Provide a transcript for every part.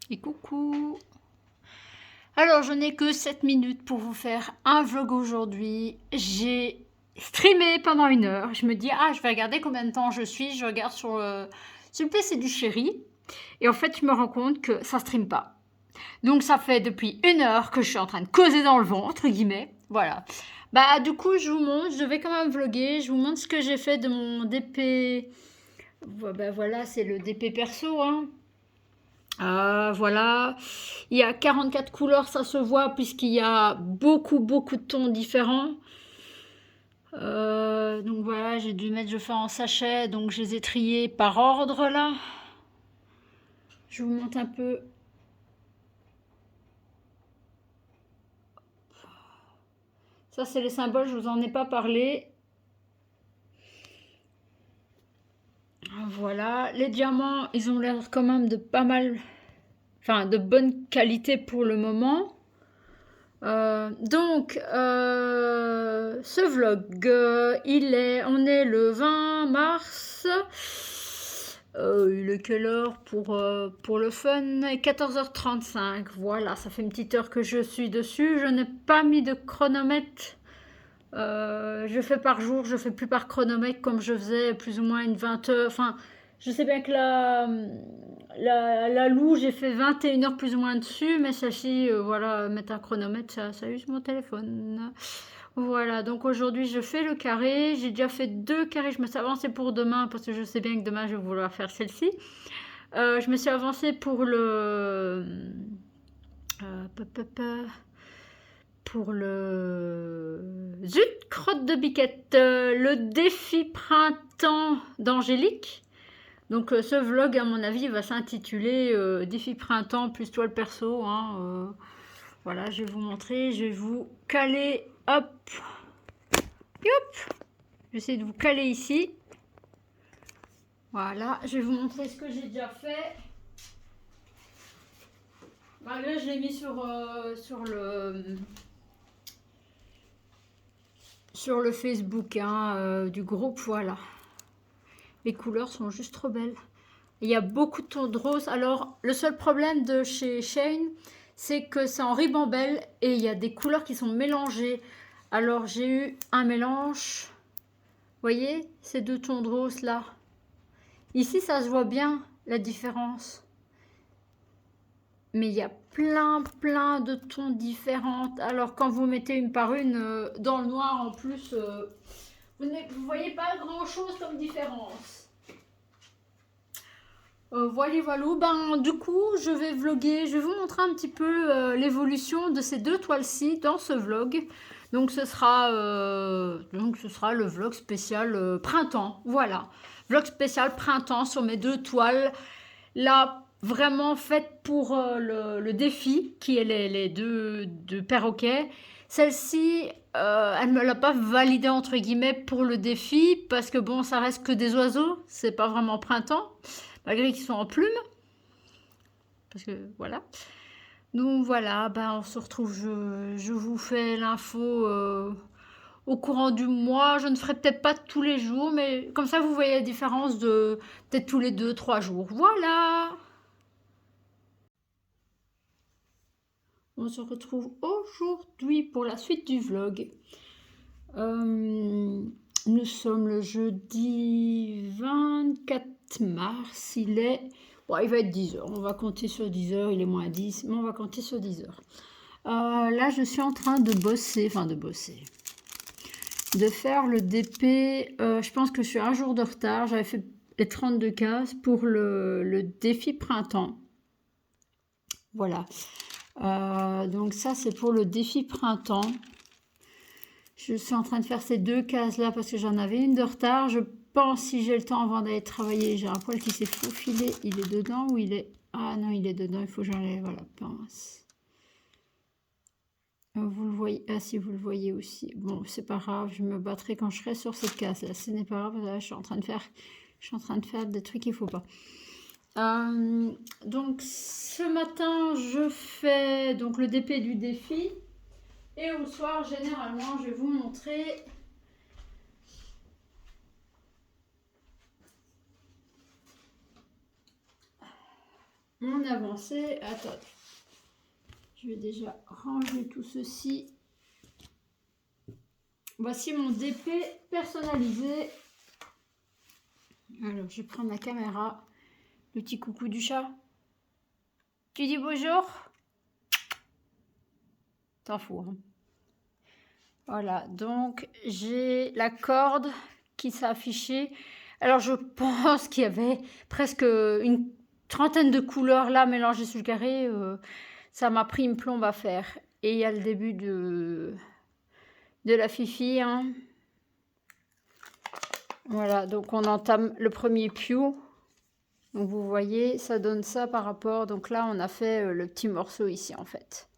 Et coucou. Alors, je n'ai que 7 minutes pour vous faire un vlog aujourd'hui. J'ai streamé pendant 1 heure. Je me dis, je vais regarder combien de temps je suis. Je regarde sur le PC du chéri. Et en fait, je me rends compte que ça stream pas. Donc, ça fait depuis 1 heure que je suis en train de causer dans le vent, entre guillemets. Voilà. Bah, du coup, je vous montre. Je vais quand même vlogger. Je vous montre ce que j'ai fait de mon DP. Bah, voilà, c'est le DP perso, hein. Voilà, il y a 44 couleurs, ça se voit puisqu'il y a beaucoup de tons différents. Donc voilà, j'ai dû mettre, je fais en sachet, donc je les ai triés par ordre là. Je vous montre un peu. Ça c'est les symboles, je vous en ai pas parlé. Voilà, les diamants, ils ont l'air quand même de pas mal, enfin de bonne qualité pour le moment. Ce vlog, on est le 20 mars. Il est quelle heure pour le fun? 14h35. Voilà, ça fait une petite heure que je suis dessus. Je n'ai pas mis de chronomètre. Je fais par jour, je fais plus par chronomètre comme je faisais plus ou moins une 20 heures. Enfin, je sais bien que la Lou, j'ai fait 21 heures plus ou moins dessus, mais celle-ci, voilà, mettre un chronomètre, ça use mon téléphone. Voilà, donc aujourd'hui, je fais le carré. J'ai déjà fait 2 carrés. Je me suis avancée pour demain parce que je sais bien que demain, je vais vouloir faire celle-ci. Je me suis avancée pour pour le zut, crotte de biquette, le défi printemps d'Angélique. Donc ce vlog, à mon avis, va s'intituler défi printemps plus toile perso, hein. Voilà, je vais vous montrer, je vais vous caler, hop, hop, je vais essayer de vous caler ici. Voilà, je vais vous montrer ce que j'ai déjà fait. Là, je l'ai mis sur le Facebook, hein, du groupe, voilà. Les couleurs sont juste trop belles. Il y a beaucoup de tons de rose. Alors, le seul problème de chez Shane, c'est que c'est en ribambelle et il y a des couleurs qui sont mélangées. Alors, j'ai eu un mélange. Vous voyez, ces 2 tons de rose là. Ici, ça se voit bien la différence. Mais il y a plein de tons différents. Alors, quand vous mettez une par une dans le noir en plus, vous ne voyez pas grand-chose comme différence. Voilà. Ben, du coup, je vais vlogger. Je vais vous montrer un petit peu l'évolution de ces 2 toiles-ci dans ce vlog. Donc, ce sera le vlog spécial printemps. Voilà. Vlog spécial printemps sur mes 2 toiles. Là, vraiment faites pour le défi, qui est les deux perroquets. Celle-ci, elle ne me l'a pas validée entre guillemets pour le défi, parce que bon, ça reste que des oiseaux. C'est pas vraiment printemps. Malgré qu'ils sont en plumes. Parce que voilà. Donc voilà, ben on se retrouve, je vous fais l'info au courant du mois. Je ne ferai peut-être pas tous les jours, mais comme ça vous voyez la différence de peut-être tous les 2, 3 jours. Voilà. On se retrouve aujourd'hui pour la suite du vlog. Nous sommes le jeudi 24 mars. Il va être 10 heures. On va compter sur 10 heures. Il est moins 10, mais on va compter sur 10 heures. Là, je suis en train de bosser. De faire le DP. Je pense que je suis un jour de retard. J'avais fait les 32 cases pour le défi printemps. Voilà. Donc ça, c'est pour le défi printemps. Je suis en train de faire ces 2 cases-là parce que j'en avais une de retard. Je pense, si j'ai le temps avant d'aller travailler, j'ai un poil qui s'est faufilé. Il est dedans ou il est... Ah non, il est dedans, il faut que j'enlève. Voilà, pince. Vous le voyez... Ah si, vous le voyez aussi. Bon, c'est pas grave, je me battrai quand je serai sur cette case-là. Ce n'est pas grave, là, je suis en train de faire des trucs qu'il faut pas. Donc, ce matin, je fais donc le DP du défi. Et au soir, généralement, je vais vous montrer mon avancée. Attends, je vais déjà ranger tout ceci. Voici mon DP personnalisé. Alors, je prends ma caméra. Le petit coucou du chat. Tu dis bonjour? T'en fous, hein. Voilà, donc j'ai la corde qui s'est affichée. Alors, je pense qu'il y avait presque une trentaine de couleurs là mélangées sur le carré. Ça m'a pris une plombe à faire. Et il y a le début de la fifi, hein. Voilà, donc on entame le premier piou. Donc vous voyez, ça donne ça par rapport. Donc là, on a fait le petit morceau ici en fait.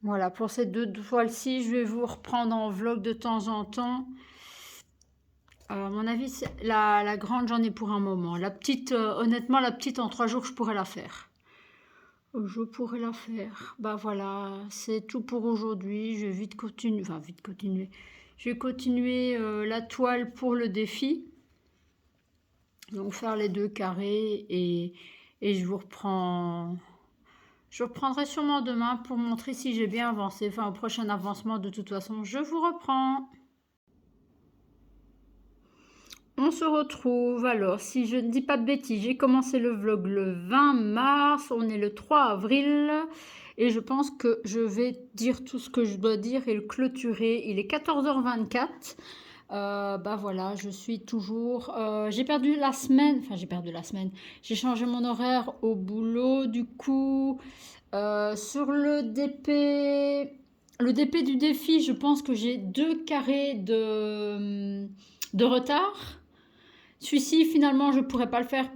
Voilà, pour ces deux toiles-ci, je vais vous reprendre en vlog de temps en temps. À mon avis, la grande, j'en ai pour un moment. La petite, honnêtement, la petite, en 3 jours, je pourrais la faire. Je pourrais la faire. Bah voilà, c'est tout pour aujourd'hui. Je vais vite continuer. Enfin, vite continuer. Je vais continuer la toile pour le défi. Donc, faire les 2 carrés et je vous reprends. Je reprendrai sûrement demain pour montrer si j'ai bien avancé. Enfin, au prochain avancement, de toute façon, je vous reprends. On se retrouve. Alors, si je ne dis pas de bêtises, j'ai commencé le vlog le 20 mars. On est le 3 avril. Et je pense que je vais dire tout ce que je dois dire et le clôturer. Il est 14h24. Bah voilà, je suis toujours... j'ai perdu la semaine. Enfin, j'ai perdu la semaine. J'ai changé mon horaire au boulot. Du coup... sur le DP du défi, je pense que j'ai 2 carrés de retard. Celui-ci, finalement, je ne pourrais pas le faire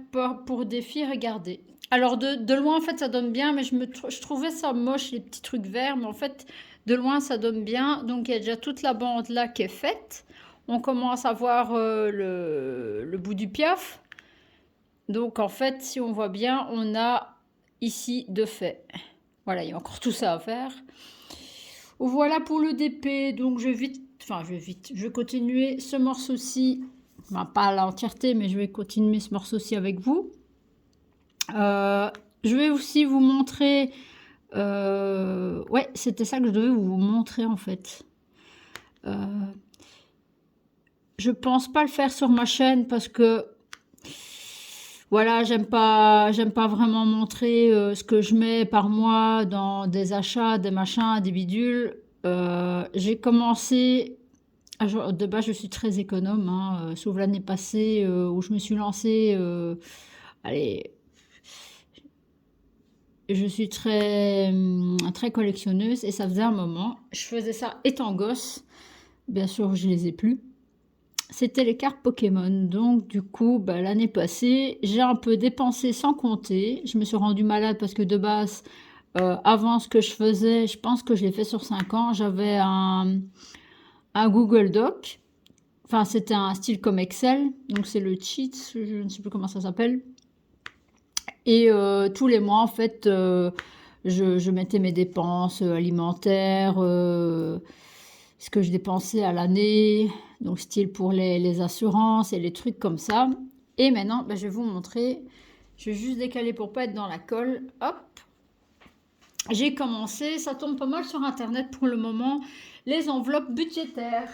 pour défi. Regardez. Alors, de loin, en fait, ça donne bien, mais je trouvais ça moche, les petits trucs verts. Mais en fait, de loin, ça donne bien. Donc, il y a déjà toute la bande là qui est faite. On commence à voir le bout du piaf. Donc, en fait, si on voit bien, on a ici de fait. Voilà, il y a encore tout ça à faire. Voilà pour le DP. Donc, je vais continuer ce morceau-ci. Enfin, pas à l'entièreté, mais je vais continuer ce morceau-ci avec vous. Je vais aussi vous montrer... ouais, c'était ça que je devais vous montrer, en fait. Je pense pas le faire sur ma chaîne parce que... Voilà, j'aime pas vraiment montrer ce que je mets par mois dans des achats, des machins, des bidules. J'ai commencé, de base je suis très économe, hein, sauf l'année passée où je me suis lancée, allez, je suis très collectionneuse et ça faisait un moment. Je faisais ça étant gosse, bien sûr je les ai plus. C'était les cartes Pokémon. Donc, du coup, bah, l'année passée, j'ai un peu dépensé sans compter. Je me suis rendue malade parce que de base, avant ce que je faisais, je pense que je l'ai fait sur 5 ans, j'avais un Google Doc. Enfin, c'était un style comme Excel. Donc, c'est le cheat, je ne sais plus comment ça s'appelle. Et tous les mois, en fait, je mettais mes dépenses alimentaires, ce que je dépensais à l'année, donc style pour les assurances et les trucs comme ça. Et maintenant, ben, je vais vous montrer. Je vais juste décaler pour pas être dans la colle. Hop. J'ai commencé, ça tombe pas mal sur internet pour le moment, les enveloppes budgétaires.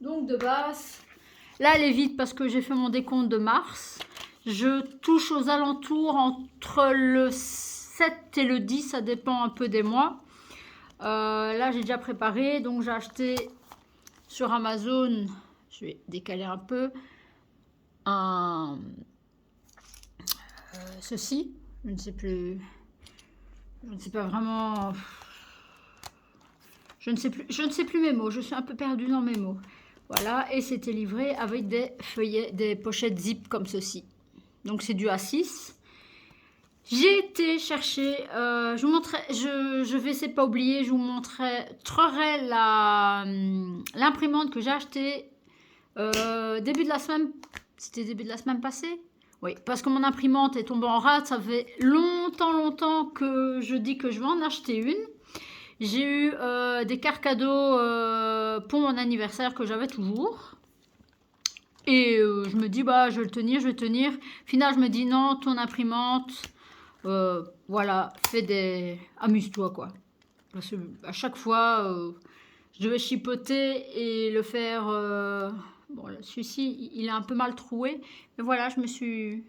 Donc de base, là elle est vide parce que j'ai fait mon décompte de mars. Je touche aux alentours entre le 7 et le 10, ça dépend un peu des mois. Là j'ai déjà préparé, donc j'ai acheté sur Amazon, je vais décaler un peu, ceci, je ne sais plus, je ne sais pas vraiment, je ne sais plus mes mots, je suis un peu perdue dans mes mots. Voilà, et c'était livré avec des feuillets, des pochettes zip comme ceci. Donc c'est du A6. J'ai été chercher, je vous montrerai, je vais essayer de pas oublier, je vous montrerai l'imprimante que j'ai achetée début de la semaine, c'était début de la semaine passée. Oui, parce que mon imprimante est tombée en rade, ça fait longtemps que je dis que je vais en acheter une. J'ai eu des cartes cadeaux pour mon anniversaire que j'avais toujours. Et je me dis, bah, je vais le tenir, je vais le tenir. Au final, je me dis, non, ton imprimante, voilà, amuse-toi, quoi. Parce que à chaque fois, je devais chipoter et le faire... bon, celui-ci, il est un peu mal troué. Mais voilà, je me suis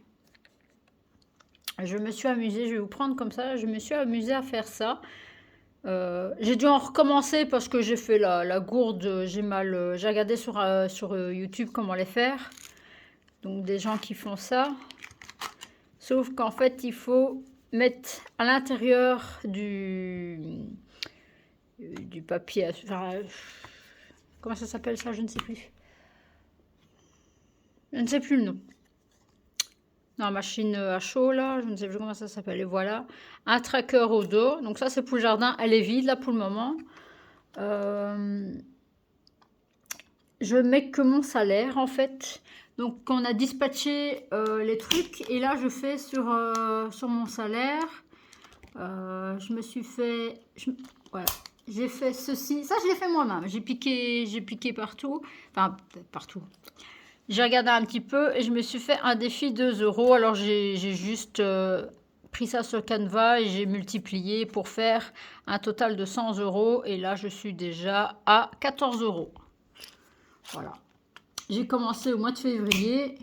amusée. Je vais vous prendre comme ça. Je me suis amusée à faire ça. J'ai dû en recommencer parce que j'ai fait la gourde. J'ai regardé sur YouTube comment les faire. Donc des gens qui font ça. Sauf qu'en fait, il faut mettre à l'intérieur du papier. Enfin, comment ça s'appelle ça? Je ne sais plus. Je ne sais plus le nom. Non, machine à chaud là, je ne sais plus comment ça s'appelle. Et voilà, un tracker au dos. Donc ça, c'est pour le jardin. Elle est vide là pour le moment. Je mets que mon salaire en fait. Donc on a dispatché les trucs et là je fais sur mon salaire. Je me suis fait... voilà. J'ai fait ceci. Ça je l'ai fait moi-même. J'ai piqué partout. Enfin, partout. J'ai regardé un petit peu et je me suis fait un défi 2 euros. Alors j'ai juste pris ça sur Canva et j'ai multiplié pour faire un total de 100 euros. Et là je suis déjà à 14 euros. Voilà. J'ai commencé au mois de février.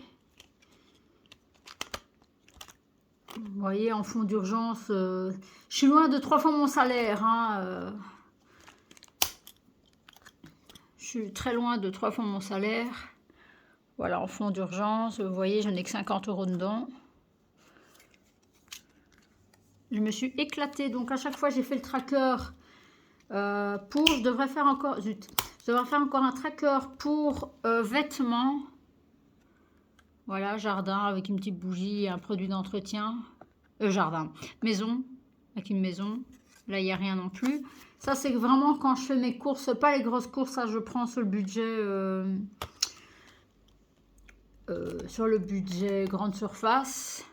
Vous voyez, en fonds d'urgence, je suis loin de 3 fois mon salaire. Hein, je suis très loin de 3 fois mon salaire. Voilà, en fonds d'urgence, vous voyez, je n'ai que 50 euros dedans. Je me suis éclatée. Donc, à chaque fois, j'ai fait le tracker je devrais faire encore... Zut. Je devrais faire encore un tracker pour vêtements. Voilà, jardin avec une petite bougie et un produit d'entretien. Jardin, maison, avec une maison. Là, il n'y a rien non plus. Ça, c'est vraiment quand je fais mes courses, pas les grosses courses, ça, je prends sur le budget grande surface.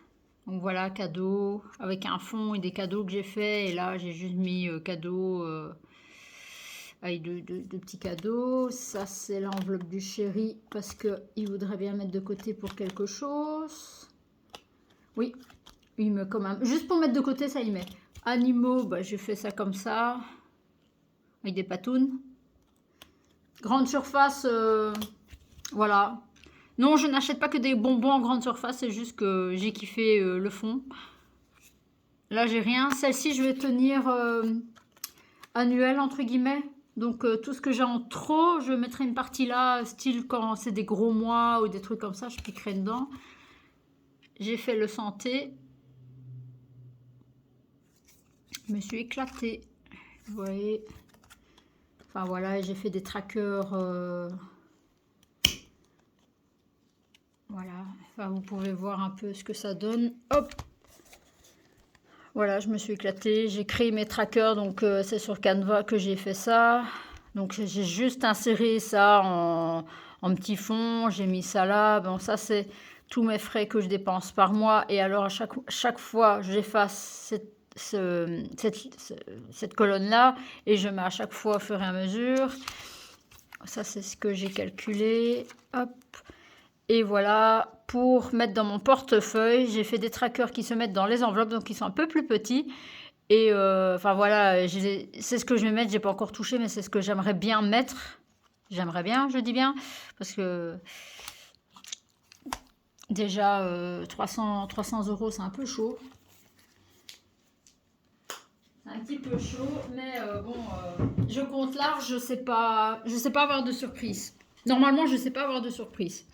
Donc voilà, cadeau, avec un fond et des cadeaux que j'ai fait. Et là, j'ai juste mis cadeau, avec deux petits cadeaux. Ça, c'est l'enveloppe du chéri parce qu'il voudrait bien mettre de côté pour quelque chose. Oui, il me quand même. Juste pour mettre de côté, ça il met. Animaux, bah, j'ai fait ça comme ça. Avec des patounes. Grande surface, voilà. Non, je n'achète pas que des bonbons en grande surface, c'est juste que j'ai kiffé le fond. Là, j'ai rien. Celle-ci, je vais tenir annuelle, entre guillemets. Donc, tout ce que j'ai en trop, je mettrai une partie là, style quand c'est des gros mois ou des trucs comme ça, je piquerai dedans. J'ai fait le santé. Je me suis éclatée. Vous voyez. Enfin, voilà, j'ai fait des trackers... voilà, enfin, vous pouvez voir un peu ce que ça donne. Hop! Voilà, je me suis éclatée. J'ai créé mes trackers, donc c'est sur Canva que j'ai fait ça. Donc j'ai juste inséré ça en petit fond. J'ai mis ça là. Bon, ça c'est tous mes frais que je dépense par mois. Et alors à chaque fois, j'efface cette colonne-là et je mets à chaque fois au fur et à mesure. Ça, c'est ce que j'ai calculé. Hop! Et voilà, pour mettre dans mon portefeuille, j'ai fait des trackers qui se mettent dans les enveloppes, donc ils sont un peu plus petits. Et enfin voilà, c'est ce que je vais mettre, j'ai pas encore touché, mais c'est ce que j'aimerais bien mettre. J'aimerais bien, je dis bien, parce que déjà 300 euros, c'est un peu chaud. C'est un petit peu chaud, mais bon, je compte large, je sais pas avoir de surprise. Normalement, je sais pas avoir de surprise.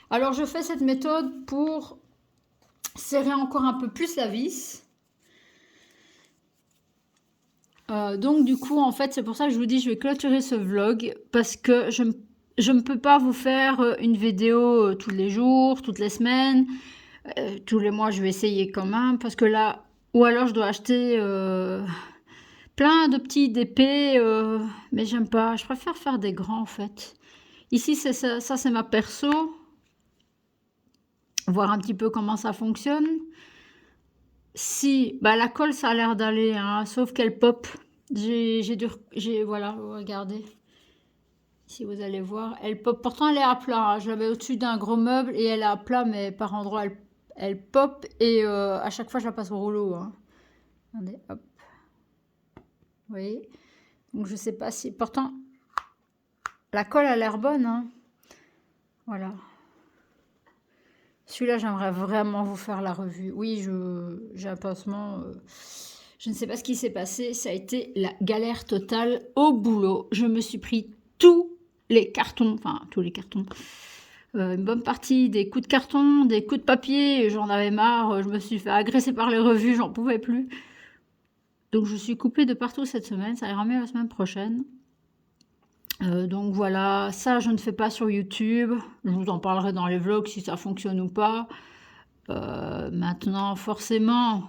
Alors, je fais cette méthode pour serrer encore un peu plus la vis. Donc, du coup, en fait, c'est pour ça que je vous dis, je vais clôturer ce vlog parce que je ne peux pas vous faire une vidéo tous les jours, toutes les semaines. Tous les mois, je vais essayer quand même parce que là, ou alors je dois acheter plein de petits d'épées, mais j'aime pas. Je préfère faire des grands, en fait. Ici, c'est ça c'est ma perso. Voir un petit peu comment ça fonctionne. Si, bah la colle, ça a l'air d'aller, hein, sauf qu'elle pop. Voilà, regardez. Si vous allez voir, elle pop. Pourtant, elle est à plat, hein. Je l'avais au-dessus d'un gros meuble et elle est à plat, mais par endroits, elle pop. Et à chaque fois, je la passe au rouleau, hein. Regardez, hop. Vous voyez? Donc, je sais pas si... Pourtant, la colle a l'air bonne, hein. Voilà. Celui-là, j'aimerais vraiment vous faire la revue. Oui, j'ai un pansement. Je ne sais pas ce qui s'est passé. Ça a été la galère totale au boulot. Je me suis pris tous les cartons, enfin tous les cartons, une bonne partie des coups de carton, des coups de papier. J'en avais marre. Je me suis fait agresser par les revues. J'en pouvais plus. Donc, je suis coupée de partout cette semaine. Ça ira mieux la semaine prochaine. Donc voilà, ça je ne fais pas sur YouTube. Je vous en parlerai dans les vlogs si ça fonctionne ou pas. Maintenant, forcément,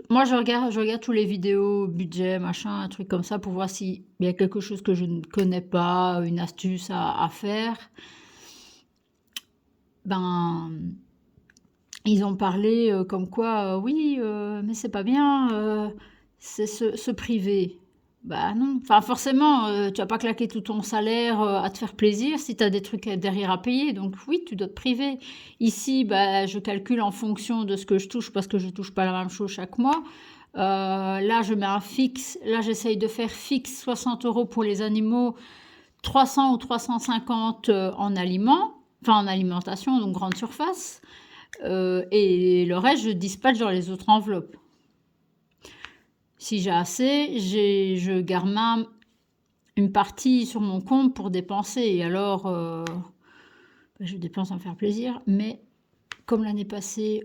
moi je regarde tous les vidéos, budget, machin, un truc comme ça pour voir s'il y a quelque chose que je ne connais pas, une astuce à faire. Ben, ils ont parlé comme quoi, oui, mais c'est pas bien, c'est se priver. Bah non, enfin forcément, tu vas pas claquer tout ton salaire à te faire plaisir si tu as des trucs derrière à payer. Donc oui, tu dois te priver. Ici, bah, je calcule en fonction de ce que je touche parce que je touche pas la même chose chaque mois. Là, je mets un fixe. Là, j'essaye de faire fixe 60 € pour les animaux, 300 ou 350 en aliments, enfin en alimentation, donc grande surface. Et le reste, je dispatche dans les autres enveloppes. Si j'ai assez, je garde même une partie sur mon compte pour dépenser. Et alors, je dépense à me faire plaisir. Mais comme l'année passée,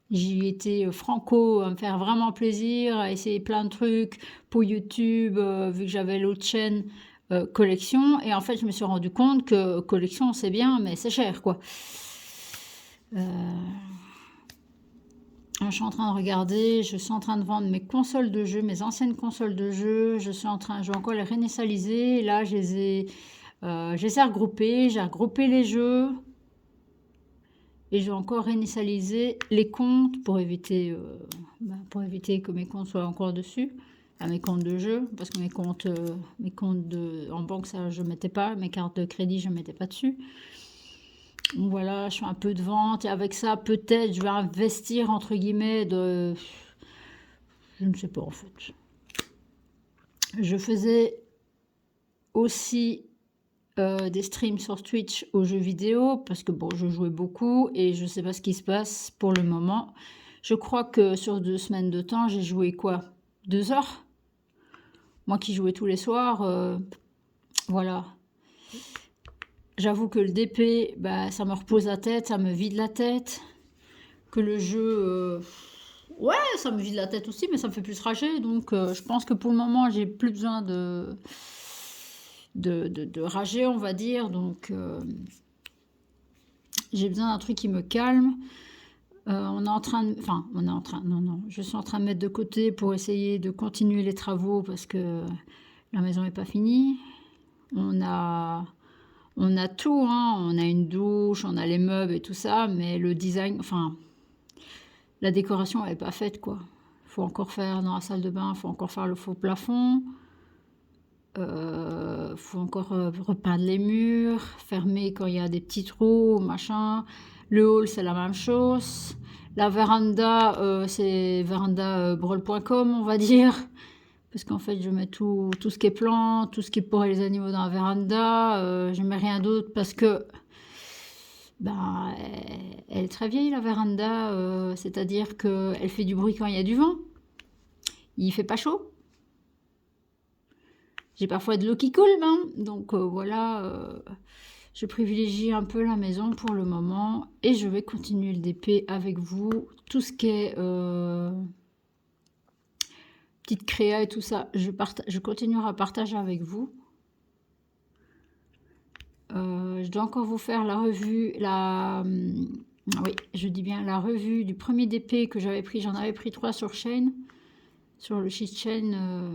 j'y étais franco, à me faire vraiment plaisir, à essayer plein de trucs pour YouTube, vu que j'avais l'autre chaîne collection. Et en fait, je me suis rendu compte que collection, c'est bien, mais c'est cher, quoi. Je suis en train de regarder, je suis en train de vendre mes consoles de jeux, mes anciennes consoles de jeux. Je vais encore les réinitialiser. Là, je les ai regroupées. J'ai regroupé les jeux. Et je vais encore réinitialiser les comptes pour éviter que mes comptes soient encore dessus. Enfin, mes comptes de jeu, parce que mes comptes en banque, ça, je ne mettais pas. Mes cartes de crédit, je ne mettais pas dessus. Donc voilà, je fais un peu de vente et avec ça, peut-être, je vais investir, entre guillemets, je ne sais pas en fait. Je faisais aussi des streams sur Twitch aux jeux vidéo parce que bon, je jouais beaucoup et je ne sais pas ce qui se passe pour le moment. Je crois que sur 2 semaines de temps, j'ai joué quoi? 2 heures? Moi qui jouais tous les soirs, voilà. J'avoue que le DP, bah, ça me repose la tête, ça me vide la tête. Que le jeu, ouais, ça me vide la tête aussi, mais ça me fait plus rager. Donc, je pense que pour le moment, j'ai plus besoin de rager, on va dire. Donc, j'ai besoin d'un truc qui me calme. On est en train de... Enfin, on est en train... Non. Je suis en train de mettre de côté pour essayer de continuer les travaux parce que la maison n'est pas finie. On a tout, hein. On a une douche, on a les meubles et tout ça, mais le design... Enfin, la décoration, elle n'est pas faite, quoi. Il faut encore faire dans la salle de bain, il faut encore faire le faux plafond. Faut encore repeindre les murs, fermer quand il y a des petits trous, machin. Le hall, c'est la même chose. La véranda, c'est verandabrawl.com, on va dire. Parce qu'en fait, je mets tout ce qui est plantes, tout ce qui est pour les animaux dans la véranda. Je mets rien d'autre parce que ben, elle est très vieille, la véranda. C'est-à-dire qu'elle fait du bruit quand il y a du vent. Il fait pas chaud. J'ai parfois de l'eau qui coule, hein. Donc voilà, je privilégie un peu la maison pour le moment et je vais continuer le DP avec vous. Tout ce qui est petite créa et tout ça, je continuerai à partager avec vous. Je dois encore vous faire la revue, oui, je dis bien la revue du premier DP que j'avais pris. J'en avais pris 3 sur chaîne, sur le sheet chain.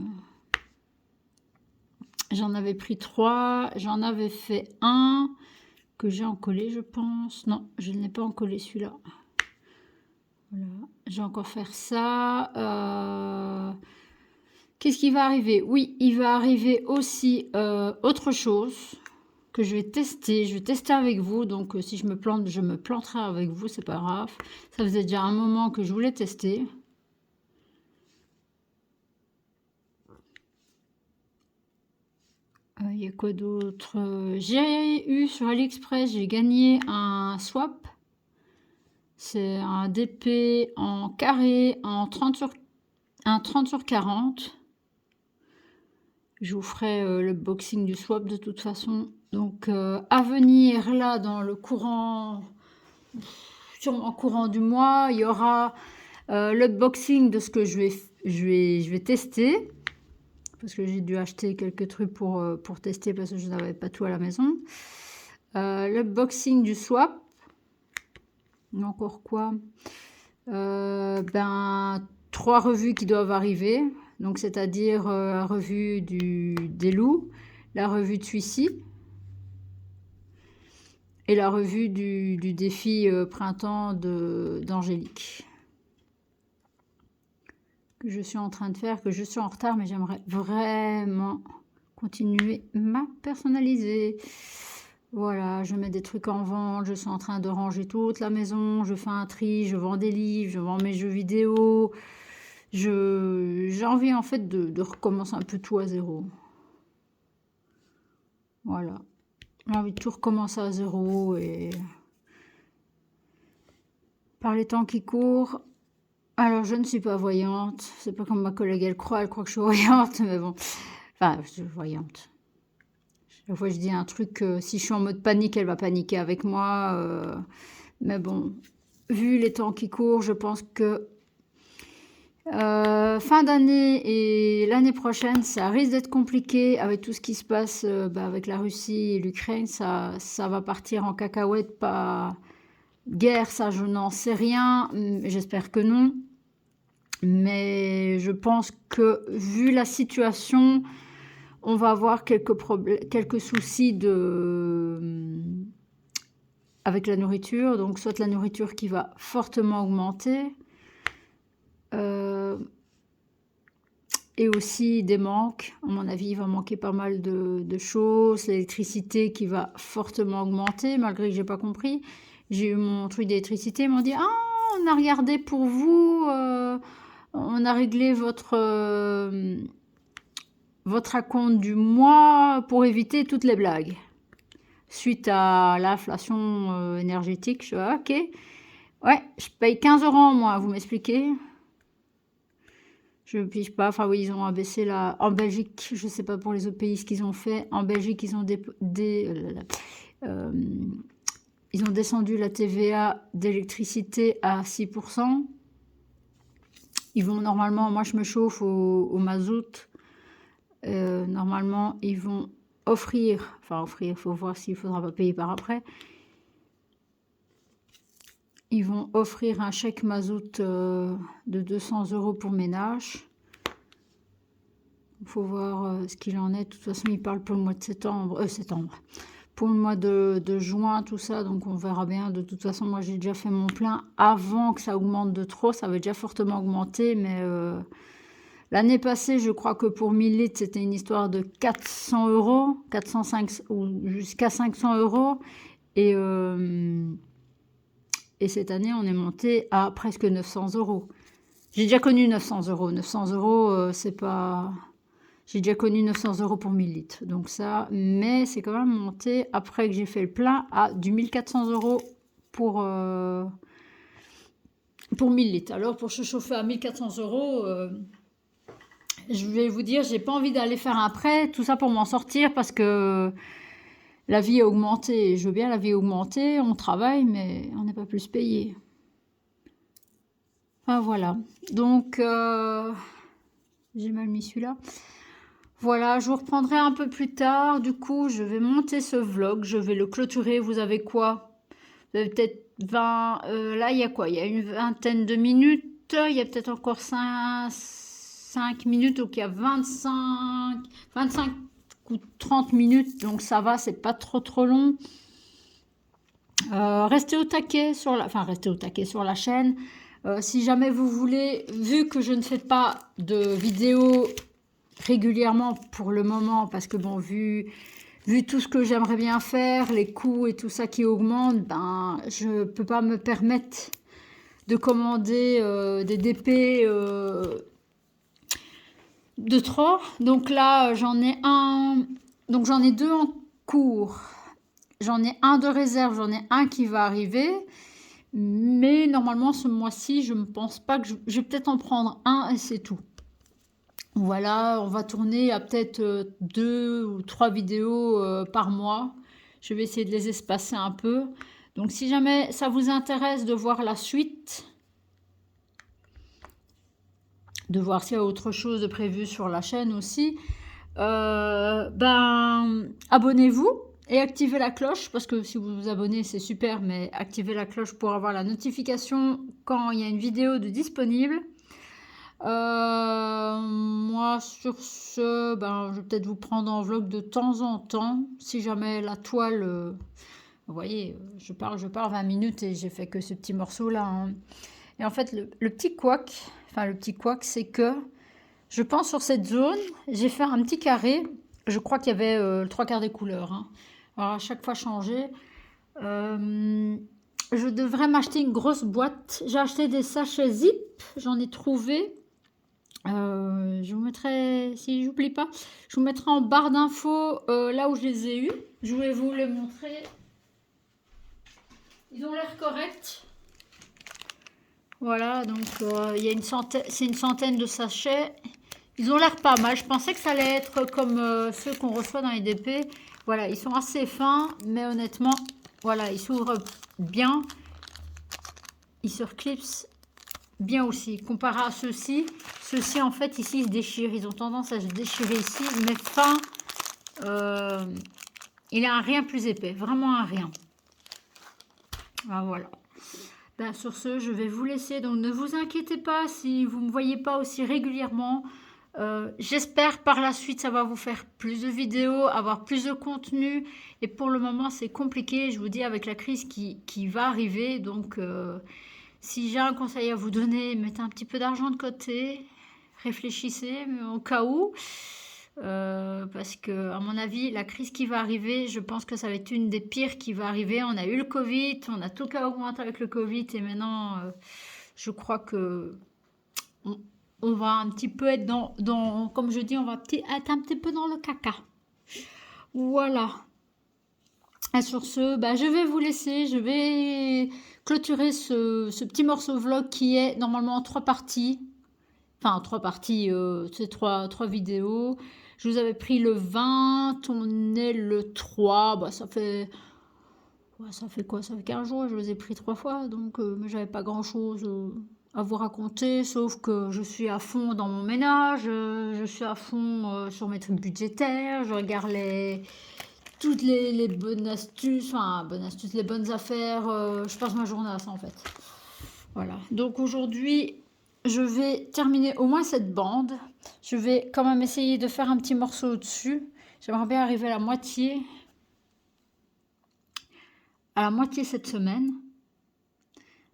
J'en avais pris 3, j'en avais fait un que j'ai encollé, je pense. Non, je ne l'ai pas encollé celui-là. Voilà, je vais encore faire ça. Qu'est-ce qui va arriver? Oui, il va arriver aussi autre chose que je vais tester. Je vais tester avec vous. Donc, si je me plante, je me planterai avec vous. C'est pas grave. Ça faisait déjà un moment que je voulais tester. Il y a quoi d'autre? J'ai eu sur AliExpress, j'ai gagné un swap. C'est un DP en carré en 30 sur 40. Je vous ferai le boxing du swap de toute façon. Donc à venir là dans le courant, sûrement courant du mois, il y aura le boxing de ce que je vais tester. Parce que j'ai dû acheter quelques trucs pour tester parce que je n'avais pas tout à la maison. Le boxing du swap. Encore quoi? 3 revues qui doivent arriver. Donc, c'est-à-dire la revue des loups, la revue de celui-ci et la revue du défi printemps d'Angélique. Que je suis en train de faire, que je suis en retard, mais j'aimerais vraiment continuer ma personnaliser. Voilà, je mets des trucs en vente, je suis en train de ranger toute la maison, je fais un tri, je vends des livres, je vends mes jeux vidéo. J'ai envie en fait de recommencer un peu tout à zéro. Voilà. J'ai envie de tout recommencer à zéro et par les temps qui courent. Alors, je ne suis pas voyante. C'est pas comme ma collègue, elle croit que je suis voyante, mais bon. Enfin, je suis voyante. Chaque fois, je dis un truc, si je suis en mode panique, elle va paniquer avec moi. Mais bon, vu les temps qui courent, je pense que fin d'année et l'année prochaine, ça risque d'être compliqué avec tout ce qui se passe avec la Russie et l'Ukraine. Ça va partir en cacahuète, pas guerre, ça je n'en sais rien. J'espère que non. Mais je pense que vu la situation, on va avoir quelques soucis avec la nourriture. Donc, soit la nourriture qui va fortement augmenter. Et aussi des manques. À mon avis, il va manquer pas mal de choses. L'électricité qui va fortement augmenter, malgré que je n'ai pas compris. J'ai eu mon truc d'électricité. Ils m'ont dit « Ah, on a regardé pour vous. On a réglé votre acompte du mois pour éviter toutes les blagues. » Suite à l'inflation énergétique, je suis « Ok. Ouais, je paye 15 € en moins, vous m'expliquez ?» Je ne pige pas. Enfin, oui, ils ont abaissé la... En Belgique, je ne sais pas pour les autres pays ce qu'ils ont fait. En Belgique, ils ont ils ont descendu la TVA d'électricité à 6%. Ils vont normalement... Moi, je me chauffe au mazout. Normalement, ils vont offrir... Enfin, offrir, il faut voir s'il ne faudra pas payer par après. Ils vont offrir un chèque mazout de 200 € pour ménage. Il faut voir ce qu'il en est. De toute façon, ils parlent pour le mois de septembre. Pour le mois de juin, tout ça. Donc, on verra bien. De toute façon, moi, j'ai déjà fait mon plein avant que ça augmente de trop. Ça avait déjà fortement augmenté. Mais l'année passée, je crois que pour 1000 litres, c'était une histoire de 400 €. 405 ou jusqu'à 500 €. Et cette année, on est monté à presque 900 €. J'ai déjà connu 900 €. 900 €, c'est pas... J'ai déjà connu 900 € pour 1000 litres. Donc ça, mais c'est quand même monté, après que j'ai fait le plein, à du 1400 € pour 1000 litres. Alors, pour se chauffer à 1400 €, je vais vous dire, j'ai pas envie d'aller faire un prêt, tout ça pour m'en sortir, parce que... La vie a augmenté, je veux bien la vie augmenter, on travaille, mais on n'est pas plus payé. Enfin, voilà. Donc, j'ai mal mis celui-là. Voilà, je vous reprendrai un peu plus tard. Du coup, je vais monter ce vlog, je vais le clôturer. Vous avez quoi? Vous avez peut-être 20... là, il y a quoi? Il y a une vingtaine de minutes. Il y a peut-être encore 5 minutes, donc il y a 25 ou 30 minutes, donc ça va, c'est pas trop long. Restez au taquet sur la chaîne. Si jamais vous voulez, vu que je ne fais pas de vidéos régulièrement pour le moment, parce que bon, vu tout ce que j'aimerais bien faire, les coûts et tout ça qui augmentent, ben, je peux pas me permettre de commander des DP de trop. Donc là, j'en ai un, donc j'en ai deux en cours. J'en ai un de réserve, j'en ai un qui va arriver. Mais normalement, ce mois-ci, je ne pense pas que je vais peut-être en prendre un et c'est tout. Voilà, on va tourner à peut-être 2 ou 3 vidéos par mois. Je vais essayer de les espacer un peu. Donc si jamais ça vous intéresse de voir la suite, de voir s'il y a autre chose de prévu sur la chaîne aussi, ben abonnez-vous et activez la cloche, parce que si vous vous abonnez c'est super, mais activez la cloche pour avoir la notification quand il y a une vidéo de disponible. Moi sur ce, ben, je vais peut-être vous prendre en vlog de temps en temps, si jamais la toile, vous voyez, je parle 20 minutes et j'ai fait que ce petit morceau là, hein. Et en fait le petit couac, c'est que je pense sur cette zone, j'ai fait un petit carré, je crois qu'il y avait le 3/4 des couleurs, hein. Alors à chaque fois changer. Je devrais m'acheter une grosse boîte. J'ai acheté des sachets zip, j'en ai trouvé. Je vous mettrai, si j'oublie pas, je vous mettrai en barre d'infos là où je les ai eus. Je vais vous les montrer. Ils ont l'air corrects. Voilà, donc il y a c'est une centaine de sachets. Ils ont l'air pas mal. Je pensais que ça allait être comme ceux qu'on reçoit dans les DP. Voilà, ils sont assez fins, mais honnêtement, voilà, ils s'ouvrent bien. Ils se reclipsent bien aussi. Comparé à ceux-ci, en fait, ici, ils se déchirent. Ils ont tendance à se déchirer ici, mais fin, il a un rien plus épais. Vraiment un rien. Ah, voilà. Ben, sur ce, je vais vous laisser. Donc, ne vous inquiétez pas si vous ne me voyez pas aussi régulièrement. J'espère par la suite ça va vous faire plus de vidéos, avoir plus de contenu, et pour le moment c'est compliqué, je vous dis, avec la crise qui va arriver. Donc si j'ai un conseil à vous donner, mettez un petit peu d'argent de côté, réfléchissez au cas où, parce que à mon avis la crise qui va arriver, je pense que ça va être une des pires qui va arriver. On a eu le Covid, on a tout cas augmenté avec le Covid, et maintenant je crois que on va un petit peu être comme je dis, on va être un petit peu dans le caca. Voilà. Et sur ce, bah, je vais vous laisser. Je vais clôturer ce petit morceau vlog qui est normalement en 3 parties. Enfin, 3 parties, c'est 3 vidéos. Je vous avais pris le 20, on est le 3. Bah, ça fait quoi? Ça fait 15 jours, je vous ai pris 3 fois. Donc, mais j'avais pas grand-chose à vous raconter, sauf que je suis à fond dans mon ménage, je suis à fond sur mes trucs budgétaires, je regarde toutes les bonnes astuces, les bonnes affaires, je passe ma journée à ça en fait. Voilà, donc aujourd'hui, je vais terminer au moins cette bande. Je vais quand même essayer de faire un petit morceau au-dessus. J'aimerais bien arriver à la moitié cette semaine.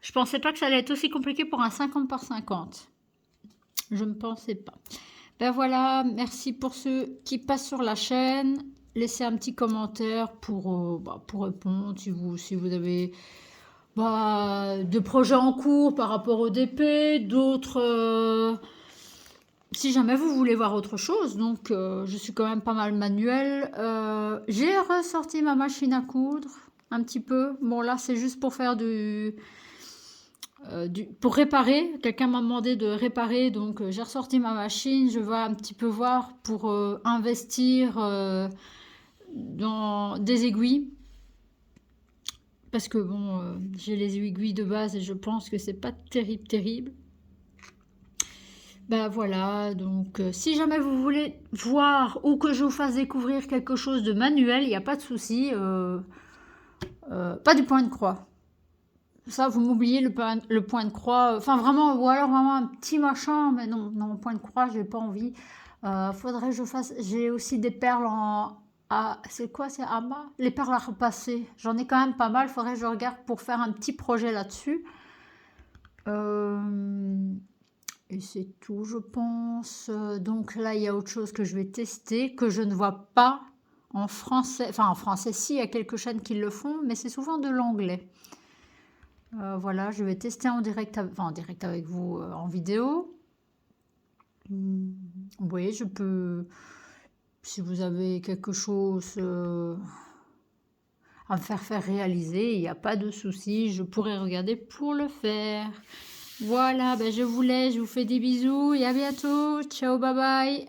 Je pensais pas que ça allait être aussi compliqué pour un 50 par 50. Je ne pensais pas. Ben voilà, merci pour ceux qui passent sur la chaîne. Laissez un petit commentaire pour répondre si vous avez de projets en cours par rapport au DP, d'autres si jamais vous voulez voir autre chose. Donc je suis quand même pas mal manuel. J'ai ressorti ma machine à coudre un petit peu. Bon là c'est juste pour faire pour réparer. Quelqu'un m'a demandé de réparer, donc j'ai ressorti ma machine. Je vais un petit peu voir pour investir dans des aiguilles, parce que bon, j'ai les aiguilles de base et je pense que c'est pas terrible. Ben voilà, donc si jamais vous voulez voir ou que je vous fasse découvrir quelque chose de manuel, il n'y a pas de souci. Pas du point de croix. Ça, vous m'oubliez le point de croix. Enfin, vraiment, ou alors vraiment un petit machin. Mais non, point de croix, j'ai pas envie. Faudrait que je fasse... J'ai aussi des perles en... c'est quoi? C'est amas? Les perles à repasser. J'en ai quand même pas mal. Faudrait que je regarde pour faire un petit projet là-dessus. Et c'est tout, je pense. Donc là, il y a autre chose que je vais tester, que je ne vois pas en français. Enfin, en français, si, il y a quelques chaînes qui le font, mais c'est souvent de l'anglais. Voilà, je vais tester en direct, enfin, en direct avec vous en vidéo. Vous voyez, je peux, si vous avez quelque chose à me faire réaliser, il n'y a pas de souci, je pourrais regarder pour le faire. Voilà, ben je vous laisse, je vous fais des bisous et à bientôt. Ciao, bye bye.